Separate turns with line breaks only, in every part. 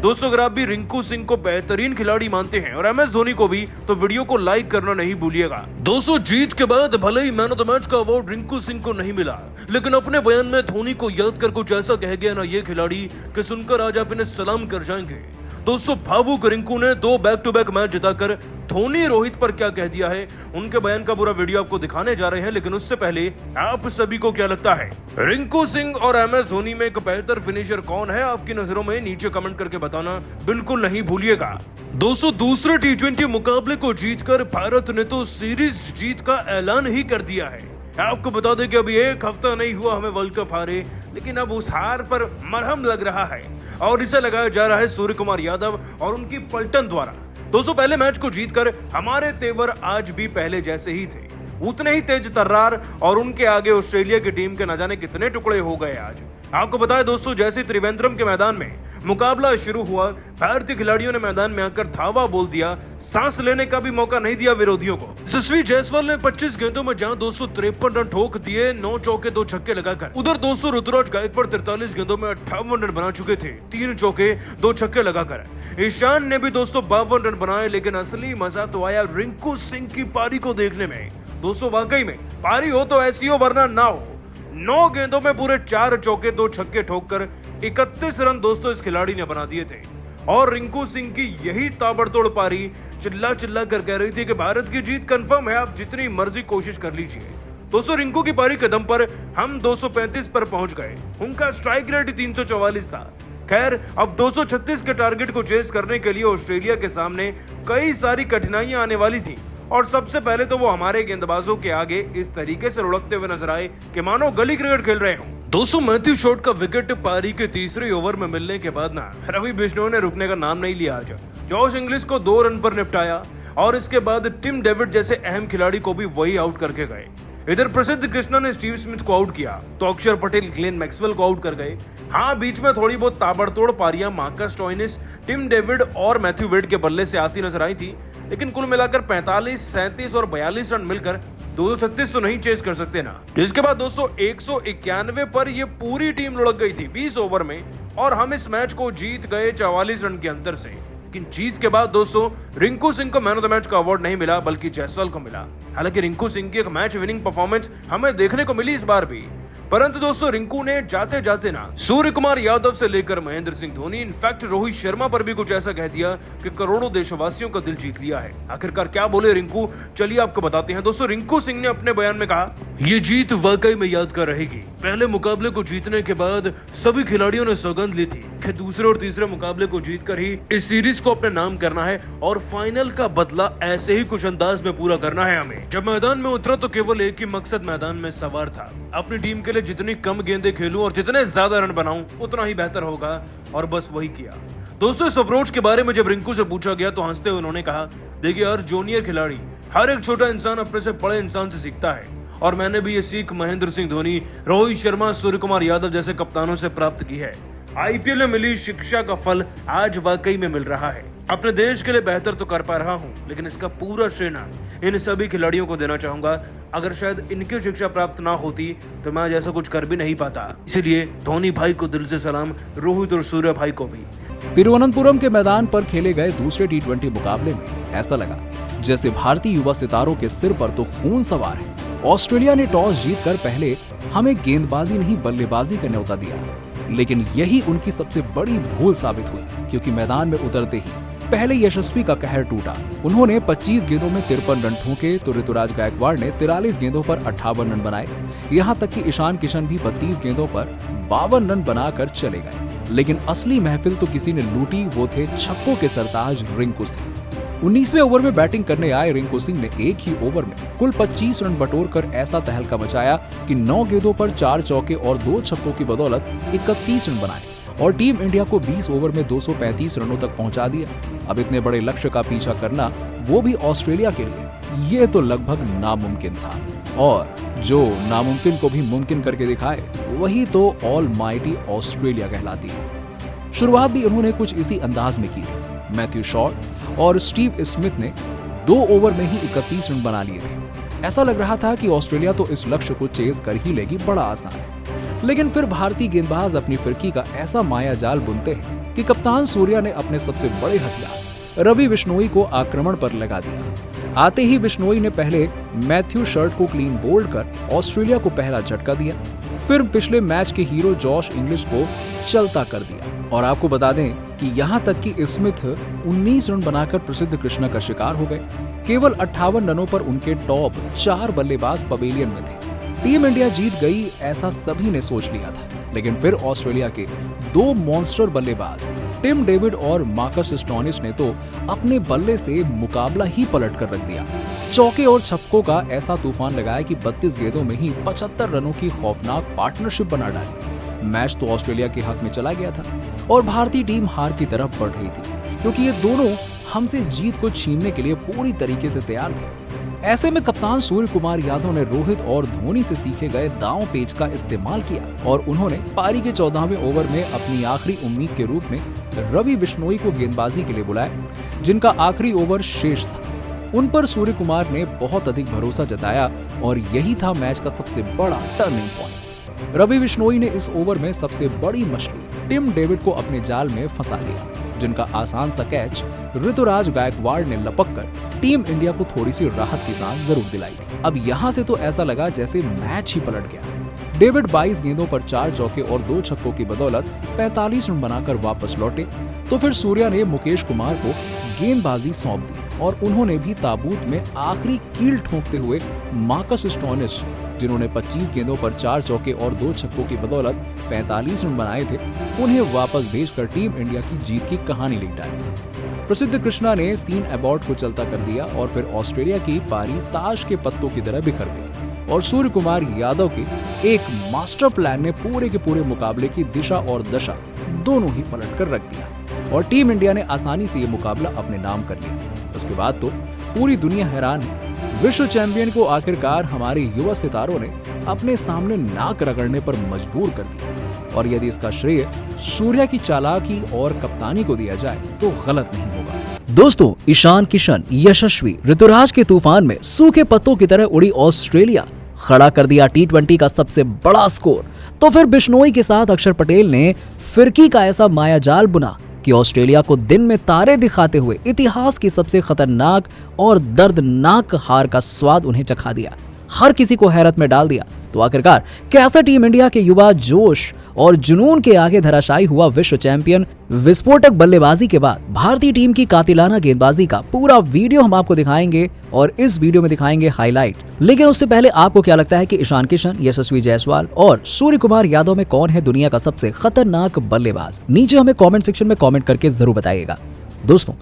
दोस्तों अगर आप भी रिंकू सिंह को बेहतरीन खिलाड़ी मानते हैं और MS धोनी को भी, तो वीडियो को लाइक करना नहीं भूलिएगा। दोस्तों जीत के बाद भले ही मैन ऑफ द मैच का अवार्ड रिंकू सिंह को नहीं मिला, लेकिन अपने बयान में धोनी को याद कर कुछ ऐसा कह गया ना ये खिलाड़ी कि सुनकर आज आप इन्हें सलाम कर जाएंगे। दोस्तों भावुक रिंकू ने 2 बैक टू बैक मैच जिताकर धोनी रोहित पर क्या कह दिया है, उनके बयान का पूरा वीडियो आपको दिखाने जा रहे हैं। लेकिन उससे पहले आप सभी को क्या लगता है, रिंकू सिंह और MS धोनी में एक बेहतर फिनिशर कौन है आपकी नजरों में? नीचे कमेंट करके बताना बिल्कुल नहीं भूलिएगा। दोस्तों दूसरे T20 मुकाबले को जीतकर भारत ने तो सीरीज जीत का ऐलान ही कर दिया है। आपको बता दें कि अभी 1 हफ्ता नहीं हुआ हमें वर्ल्ड कप हारे, लेकिन अब उस हार पर मरहम लग रहा है और इसे लगाया जा रहा है सूर्य कुमार यादव और उनकी पलटन द्वारा। दोस्तों पहले मैच को जीतकर हमारे तेवर आज भी पहले जैसे ही थे, उतने ही तेज तर्रार, और उनके आगे ऑस्ट्रेलिया की टीम के न जाने कितने टुकड़े हो गए आज। आपको बताएं दोस्तों, जैसे त्रिवेंद्रम के मैदान में मुकाबला शुरू हुआ, भारतीय खिलाड़ियों ने मैदान में आकर धावा बोल दिया, सांस लेने का भी मौका नहीं दिया विरोधियों को। यशस्वी जायसवाल ने 25 गेंदों में जहां 253 रन ठोक दिए, 9 चौके 2 छक्के लगाकर, उधर दोस्तों ऋतुराज गायकवाड़ 43 गेंदों में 58 रन बना चुके थे, 3 चौके 2 छक्के लगाकर। ईशान ने भी दोस्तों 52 रन बनाए। लेकिन असली मजा तो आया रिंकू सिंह की पारी को देखने में। दोस्तों वाकई में पारी हो तो ऐसी हो वरना ना हो। 9 गेंदों में पूरे 4 चौके 2 छक्के ठोककर 31 रन दोस्तों इस खिलाड़ी ने बना दिए थे। और रिंकू सिंह की यही ताबड़तोड़ पारी चिल्ला चिल्ला कर कह रही थी कि भारत की जीत कंफर्म है, आप जितनी मर्जी कोशिश कर लीजिए। दोस्तों रिंकू की पारी के दम पर हम 235 पर पहुंच गए। उनका स्ट्राइक रेट 344 था। खैर अब 236 के टारगेट को चेस करने के लिए ऑस्ट्रेलिया के सामने कई सारी कठिनाइयां आने वाली थी, और सबसे पहले तो वो हमारे गेंदबाजों के आगे इस तरीके से लुढ़कते हुए नजर आए कि मानो गली क्रिकेट खेल रहे हों। दोस्तों मैथ्यू शॉट का विकेट पारी के तीसरे ओवर में मिलने के बाद ना रवि बिश्नोई ने रुकने का नाम नहीं लिया। आज जॉश इंग्लिश को 2 रन पर निपटाया और इसके बाद टिम डेविड जैसे अहम खिलाड़ी को भी वही आउट करके गए। इधर प्रसिद्ध कृष्णा ने स्टीव स्मिथ को आउट किया तो अक्षर पटेल ग्लेन मैक्सवेल को आउट कर गए। हाँ बीच में थोड़ी बहुत ताबड़तोड़ पारियां मार्कस स्टोइनिस, टिम डेविड और मैथ्यू वेड के बल्ले से आती नजर आई थी, लेकिन कुल मिलाकर 45, 37 और 42 रन मिलकर 236 तो नहीं चेस कर सकते ना। इसके बाद दोस्तों 191 पर ये पूरी टीम लुढ़क गई थी 20 ओवर में, और हम इस मैच को जीत गए 44 रन के अंतर से। लेकिन जीत के बाद दोस्तों रिंकू सिंह को मैन ऑफ द मैच का अवार्ड नहीं मिला, बल्कि जायसवाल को मिला। हालांकि रिंकू सिंह की एक मैच विनिंग परफॉर्मेंस हमें देखने को मिली इस बार भी, परंतु दोस्तों रिंकू ने जाते जाते ना सूर्य कुमार यादव से लेकर महेंद्र सिंह धोनी, इनफैक्ट रोहित शर्मा पर भी कुछ ऐसा कह दिया कि करोड़ों देशवासियों का दिल जीत लिया है। आखिरकार क्या बोले रिंकू, चलिए आपको बताते हैं। दोस्तों रिंकू सिंह ने अपने बयान में कहा, ये जीत वाकई में यादगार रहेगी। पहले मुकाबले को जीतने के बाद सभी खिलाड़ियों ने सौगंध ली थी कि दूसरे और तीसरे मुकाबले को जीतकर ही इस सीरीज को अपने नाम करना है और फाइनल का बदला ऐसे ही कुछ अंदाज में पूरा करना है हमें। जब मैदान में उतरा तो केवल एक ही मकसद मैदान में सवार था, अपनी टीम के लिए जितनी कम गेंदें खेलूं और जितने ज्यादा रन बनाऊं उतना ही बेहतर होगा, और बस वही किया। दोस्तों इस अप्रोच के बारे में जब रिंकू से पूछा गया तो हंसते हुए उन्होंने कहा, देखिए हर जूनियर खिलाड़ी, हर एक छोटा इंसान अपने से बड़े इंसान से सीखता है, और मैंने भी ये सीख महेंद्र सिंह धोनी, रोहित शर्मा, सूर्य कुमार यादव जैसे कप्तानों से प्राप्त की है। IPL में मिली शिक्षा का फल आज वाकई में मिल रहा है। अपने देश के लिए बेहतर तो कर पा रहा हूँ, लेकिन इसका पूरा श्रेय इन सभी खिलाड़ियों को देना चाहूंगा। अगर शायद इनकी शिक्षा प्राप्त ना होती तो मैं जैसा कुछ कर भी नहीं पाता। इसलिए धोनी भाई को दिल से सलाम, रोहित और सूर्य भाई को भी।
तिरुवनंतपुरम के मैदान पर खेले गए दूसरे T20 मुकाबले में ऐसा लगा जैसे भारतीय युवा सितारों के सिर पर तो खून सवार है। ऑस्ट्रेलिया ने टॉस जीतकर पहले हमें गेंदबाजी नहीं बल्लेबाजी का न्योता दिया, लेकिन यही उनकी सबसे बड़ी भूल साबित हुई, क्योंकि मैदान में उतरते ही पहले यशस्वी का कहर टूटा। उन्होंने 25 गेंदों में 53 रन ठोके तो ऋतुराज गायकवाड़ ने 43 गेंदों पर 58 रन बनाए। यहाँ तक कि ईशान किशन भी 32 गेंदों पर 52 रन बनाकर चले गए। लेकिन असली महफिल तो किसी ने लूटी, वो थे छक्कों के सरताज रिंकू सिंह। 19वें ओवर में बैटिंग करने आए रिंकू सिंह ने एक ही ओवर में कुल 25 रन बटोरकर ऐसा तहलका मचाया कि 9 गेंदों पर 4 चौके और 2 छक्कों की बदौलत 31 रन बनाए और टीम इंडिया को 20 ओवर में 235 रनों तक पहुंचा दिया। अब इतने बड़े लक्ष्य का पीछा करना, वो भी ऑस्ट्रेलिया के लिए, ये तो लगभग नामुमकिन था। और जो नामुमकिन को भी मुमकिन करके दिखाए, वही तो ऑलमाइटी ऑस्ट्रेलिया कहलाती है। शुरुआत भी उन्होंने कुछ इसी अंदाज में की थी। मैथ्यू शॉट और स्टीव स्मिथ ने 2 ओवर में ही 31 रन बना लिए थे। ऐसा लग रहा था कि ऑस्ट्रेलिया तो इस लक्ष्य को चेज कर ही लेगी, बड़ा आसान है। लेकिन फिर भारतीय गेंदबाज अपनी फिरकी का ऐसा माया जाल बुनते हैं कि कप्तान सूर्या ने अपने सबसे बड़े हथियार रवि बिश्नोई को आक्रमण पर लगा दिया। आते ही बिश्नोई ने पहले मैथ्यू शर्ट को क्लीन बोल्ड कर ऑस्ट्रेलिया को पहला झटका दिया, फिर पिछले मैच के हीरो जॉश इंग्लिश को चलता कर दिया। और आपको बता दें कि यहां तक कि स्मिथ 19 रन बनाकर प्रसिद्ध कृष्णा का शिकार हो गए। केवल 58 रनों पर उनके टॉप 4 बल्लेबाज पवेलियन में थे। टीम इंडिया जीत गई ऐसा सभी ने सोच लिया था, लेकिन फिर ऑस्ट्रेलिया के 2 मॉन्स्टर बल्लेबाज टिम डेविड और मार्कस स्टोनिस ने तो अपने बल्ले से मुकाबला ही पलट कर रख दिया। चौके और छक्कों का ऐसा तूफान लगाया कि 32 गेंदों में ही 75 रनों की खौफनाक पार्टनरशिप बना डाली। मैच तो ऑस्ट्रेलिया के हक में चला गया था और भारतीय टीम हार की तरफ बढ़ रही थी, क्योंकि ये दोनों हमसे जीत को छीनने के लिए पूरी तरीके से तैयार थे। ऐसे में कप्तान सूर्य कुमार यादव ने रोहित और धोनी से सीखे गए दांव पेच का इस्तेमाल किया और उन्होंने पारी के 14वें ओवर में अपनी आखिरी उम्मीद के रूप में रवि बिश्नोई को गेंदबाजी के लिए बुलाया, जिनका आखिरी ओवर शेष था। उन पर सूर्य कुमार ने बहुत अधिक भरोसा जताया और यही था मैच का सबसे बड़ा टर्निंग पॉइंट। रवि बिश्नोई ने इस ओवर में सबसे बड़ी मछली टिम डेविड को अपने जाल में फंसा लिया, जिनका आसान सा कैच ऋतुराज गायकवाड़ ने लपककर टीम इंडिया को थोड़ी सी राहत की सांस जरूर दिलाई थी। अब यहाँ से तो ऐसा लगा जैसे मैच ही पलट गया। डेविड 22 गेंदों पर 4 चौके और 2 छक्कों की बदौलत 45 रन बनाकर वापस लौटे, तो फिर सूर्या ने मुकेश कुमार को गेंदबाजी सौंप दी और उन्होंने भी ताबूत में आखिरी कील ठोंकते हुए मार्कस स्टोनिस, जिन्होंने 25 गेंदों पर 4 चौके और 2 छक्कों की बदौलत 45 रन बनाए थे, उन्हें वापस भेजकर टीम इंडिया की जीत की कहानी लिख डाली। प्रसिद्ध कृष्णा ने सीन अबॉट को चलता कर दिया और फिर ऑस्ट्रेलिया की पारी ताश के पत्तों की तरह बिखर गई और सूर्य कुमार यादव के एक मास्टर प्लान ने पूरे के पूरे मुकाबले की दिशा और दशा दोनों ही पलट कर रख दिया और टीम इंडिया ने आसानी से ये मुकाबला अपने नाम कर लिया। उसके बाद तो पूरी दुनिया हैरान है। विश्व चैंपियन को आखिरकार हमारे युवा सितारों ने अपने सामने नाक रगड़ने पर मजबूर कर दिया और यदि इसका श्रेय सूर्या की चालाकी और कप्तानी को दिया जाए तो गलत नहीं होगा। दोस्तों, ईशान किशन, यशस्वी, ऋतुराज के तूफान में सूखे पत्तों की तरह उड़ी ऑस्ट्रेलिया, खड़ा कर दिया T20 का सबसे बड़ा स्कोर। तो फिर बिश्नोई के साथ अक्षर पटेल ने फिरकी का ऐसा मायाजाल बुना कि ऑस्ट्रेलिया को दिन में तारे दिखाते हुए इतिहास की सबसे खतरनाक और दर्दनाक हार का स्वाद उन्हें चखा दिया, हर किसी को हैरत में डाल दिया। तो आखिरकार कैसा टीम इंडिया के युवा जोश और जुनून के आगे धराशायी हुआ विश्व चैंपियन, विस्फोटक बल्लेबाजी के बाद भारतीय टीम की कातिलाना गेंदबाजी का पूरा वीडियो हम आपको दिखाएंगे और इस वीडियो में दिखाएंगे हाईलाइट। लेकिन उससे पहले आपको क्या लगता है कि ईशान किशन, यशस्वी जायसवाल और सूर्य कुमार यादव में कौन है दुनिया का सबसे खतरनाक बल्लेबाज? नीचे हमें कमेंट सेक्शन में कमेंट करके जरूर बताइएगा। दोस्तों,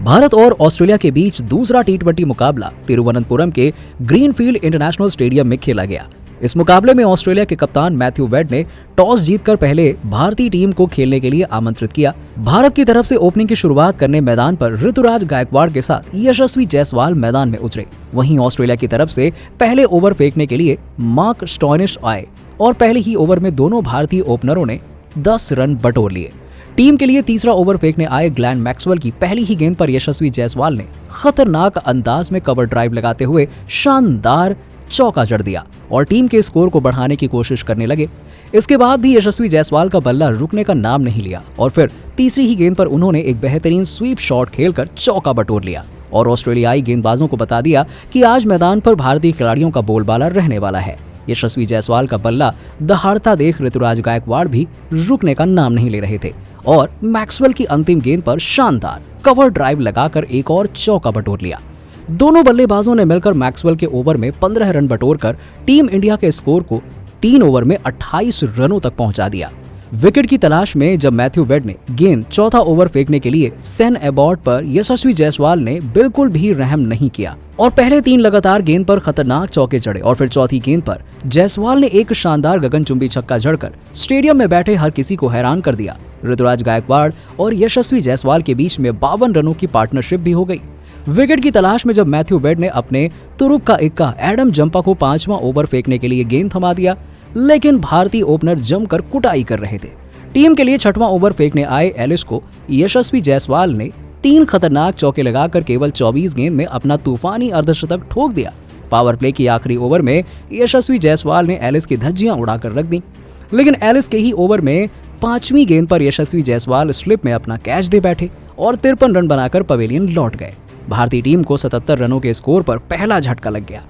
भारत और ऑस्ट्रेलिया के बीच दूसरा T20 मुकाबला तिरुवनंतपुरम के ग्रीनफील्ड इंटरनेशनल स्टेडियम में खेला गया। इस मुकाबले में ऑस्ट्रेलिया के कप्तान मैथ्यू वेड ने टॉस जीतकर पहले भारतीय टीम को खेलने के लिए आमंत्रित किया। भारत की तरफ से ओपनिंग की शुरुआत करने मैदान पर ऋतुराज गायकवाड़ के साथ यशस्वी जायसवाल मैदान में उतरे। वहीं ऑस्ट्रेलिया की तरफ से पहले ओवर फेंकने के लिए मार्क स्टोनिस आए और पहले ही ओवर में दोनों भारतीय ओपनरों ने 10 रन बटोर लिए। टीम के लिए तीसरा ओवर फेंकने आए ग्लेन मैक्सवेल की पहली ही गेंद पर यशस्वी जायसवाल ने खतरनाक अंदाज में कवर ड्राइव लगाते हुए शानदार चौका जड़ दिया और टीम के स्कोर को बढ़ाने की कोशिश करने लगे। इसके बाद भी यशस्वी जायसवाल का बल्ला रुकने का नाम नहीं लिया और फिर तीसरी ही गेंद पर उन्होंने एक बेहतरीन स्वीप शॉट खेलकर चौका बटोर लिया और ऑस्ट्रेलियाई गेंदबाजों को बता दिया कि आज मैदान पर भारतीय खिलाड़ियों का बोलबाला रहने वाला है। यशस्वी जायसवाल का बल्ला दहाड़ता देख ऋतुराज गायकवाड़ भी रुकने का नाम नहीं ले रहे थे और मैक्सवेल की अंतिम गेंद पर शानदार कवर ड्राइव लगाकर एक और चौका बटोर लिया। दोनों बल्लेबाजों ने मिलकर मैक्सवेल के ओवर में 15 रन बटोरकर टीम इंडिया के स्कोर को 3 ओवर में 28 रनों तक पहुंचा दिया। विकेट की तलाश में जब मैथ्यू वेड ने गेंद चौथा ओवर फेंकने के लिए सेन अबॉट पर यशस्वी जायसवाल ने बिल्कुल भी रहम नहीं किया और पहले 3 लगातार गेंद पर खतरनाक चौके जड़े और फिर चौथी गेंद पर जायसवाल ने एक शानदार गगनचुंबी छक्का जड़कर स्टेडियम में बैठे हर किसी को हैरान कर दिया। ऋतुराज गायकवाड़ और यशस्वी जायसवाल के बीच में 52 रनों की पार्टनरशिप भी हो गई। विकेट की तलाश में जब मैथ्यू वेड ने अपने तुरुप का इक्का एडम जंपा को 5वां ओवर फेंकने के लिए गेंद थमा दिया, लेकिन भारतीय ओपनर जमकर कुटाई कर रहे थे। टीम के लिए 6वां ओवर फेंकने आए एलिस को यशस्वी जायसवाल ने 3 खतरनाक चौके लगाकर केवल 24 गेंद में अपना तूफानी अर्धशतक ठोक दिया। पावर प्ले की आखिरी ओवर में यशस्वी जायसवाल ने एलिस की धज्जियां उड़ाकर रख दी। लेकिन एलिस के ही ओवर में 5वीं गेंद पर यशस्वी जायसवाल स्लिप में अपना कैच दे बैठे और 53 रन बनाकर पवेलियन लौट गए। भारतीय टीम को 77 रनों के स्कोर पर पहला झटका लग गया